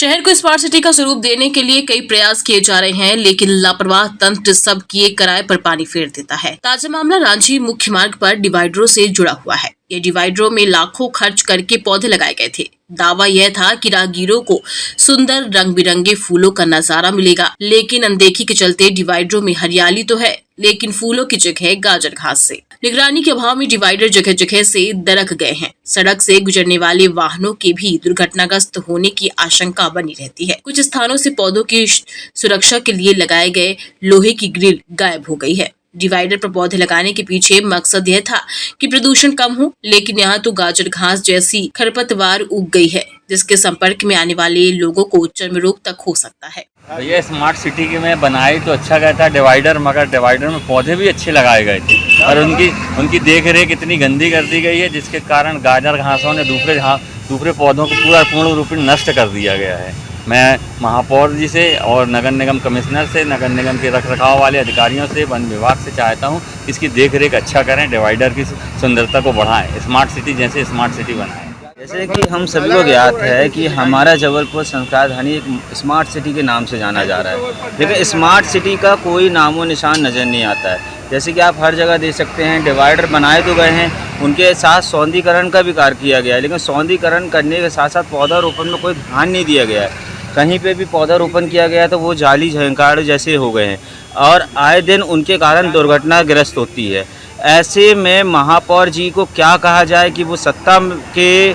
शहर को smart city का स्वरूप देने के लिए कई प्रयास किए जा रहे हैं, लेकिन लापरवाह तंत्र सब किए कराए पर पानी फेर देता है। ताजा मामला रांची मुख्य मार्ग पर डिवाइडरों से जुड़ा हुआ है। ये डिवाइडरों में लाखों खर्च करके पौधे लगाए गए थे। दावा यह था कि राहगीरों को सुंदर रंग बिरंगे फूलों का नजारा मिलेगा, लेकिन अनदेखी के चलते डिवाइडरों में हरियाली तो है, लेकिन फूलों की जगह गाजर घास से। निगरानी के अभाव में डिवाइडर जगह जगह से दरक गए हैं। सड़क से गुजरने वाले वाहनों के भी दुर्घटनाग्रस्त होने की आशंका बनी रहती है। कुछ स्थानों से पौधों की सुरक्षा के लिए लगाए गए लोहे की ग्रिल गायब हो गई है। डिवाइडर पर पौधे लगाने के पीछे मकसद यह था कि प्रदूषण कम हो, लेकिन यहाँ तो गाजर घास जैसी खरपतवार उग गई है, जिसके संपर्क में आने वाले लोगों को चर्म रोग तक हो सकता है। ये स्मार्ट सिटी के में बनाई तो अच्छा गया था डिवाइडर, मगर डिवाइडर में पौधे भी अच्छे लगाए गए थे और उनकी देख रेख इतनी गंदी कर दी गई है, जिसके कारण गाजर घासों ने दूसरे पौधों को पूर्ण रूप में नष्ट कर दिया गया है। मैं महापौर जी से और नगर निगम कमिश्नर से, नगर निगम के रखरखाव वाले अधिकारियों से, वन विभाग से चाहता हूँ इसकी देख रेख अच्छा करें, डिवाइडर की सुंदरता को बढ़ाएं, स्मार्ट सिटी जैसे स्मार्ट सिटी बनाएं। जैसे कि हम सभी को ज्ञात है कि हमारा जबलपुर संस्कार धनी एक स्मार्ट सिटी के नाम से जाना जा रहा है, लेकिन स्मार्ट सिटी का कोई नामो निशान नज़र नहीं आता है। जैसे कि आप हर जगह देख सकते हैं, डिवाइडर बनाए तो गए हैं, उनके साथ सौंदर्यीकरण का भी कार्य किया गया है, लेकिन सौंदर्यीकरण करने के साथ साथ पौधारोपण में कोई ध्यान नहीं दिया गया है। कहीं पे भी पौधारोपण किया गया है तो वो जाली झंकार जैसे हो गए हैं और आए दिन उनके कारण दुर्घटनाग्रस्त होती है। ऐसे में महापौर जी को क्या कहा जाए कि वो सत्ता के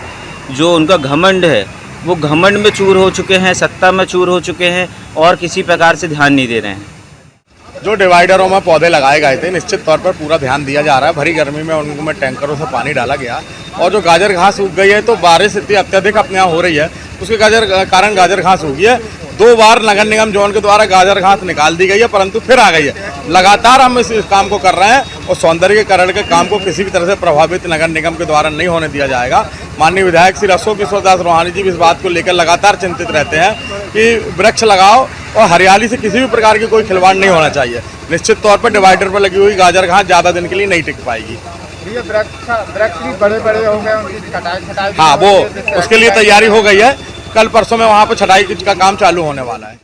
जो उनका घमंड है वो घमंड में चूर हो चुके हैं, सत्ता में चूर हो चुके हैं और किसी प्रकार से ध्यान नहीं दे रहे हैं। जो डिवाइडरों में पौधे लगाए गए थे, निश्चित तौर पर पूरा ध्यान दिया जा रहा है। भरी गर्मी में उनको में टैंकरों से पानी डाला गया और जो गाजर घास उग गई है, तो बारिश इतनी अत्यधिक अपने यहाँ हो रही है, उसके कारण गाजर घास उगी है। 2 बार नगर निगम जोन के द्वारा गाजर घास निकाल दी गई है, परंतु फिर आ गई है। लगातार हम इस काम को कर रहे हैं और सौंदर्यीकरण के काम को किसी भी तरह से प्रभावित नगर निगम के द्वारा नहीं होने दिया जाएगा। माननीय विधायक श्री अशोक किशोर दास रोहानी जी भी इस बात को लेकर लगातार चिंतित रहते हैं कि वृक्ष लगाओ और हरियाली से किसी भी प्रकार की कोई खिलवाड़ नहीं होना चाहिए। निश्चित तौर पर डिवाइडर पर लगी हुई गाजर घास ज़्यादा दिन के लिए नहीं टिक पाएगी। ये वृक्ष भी बड़े हो गए, उनकी छटाई हाँ, वो उसके लिए तैयारी हो गई है। कल परसों में वहाँ पर छटाई का काम चालू होने वाला है।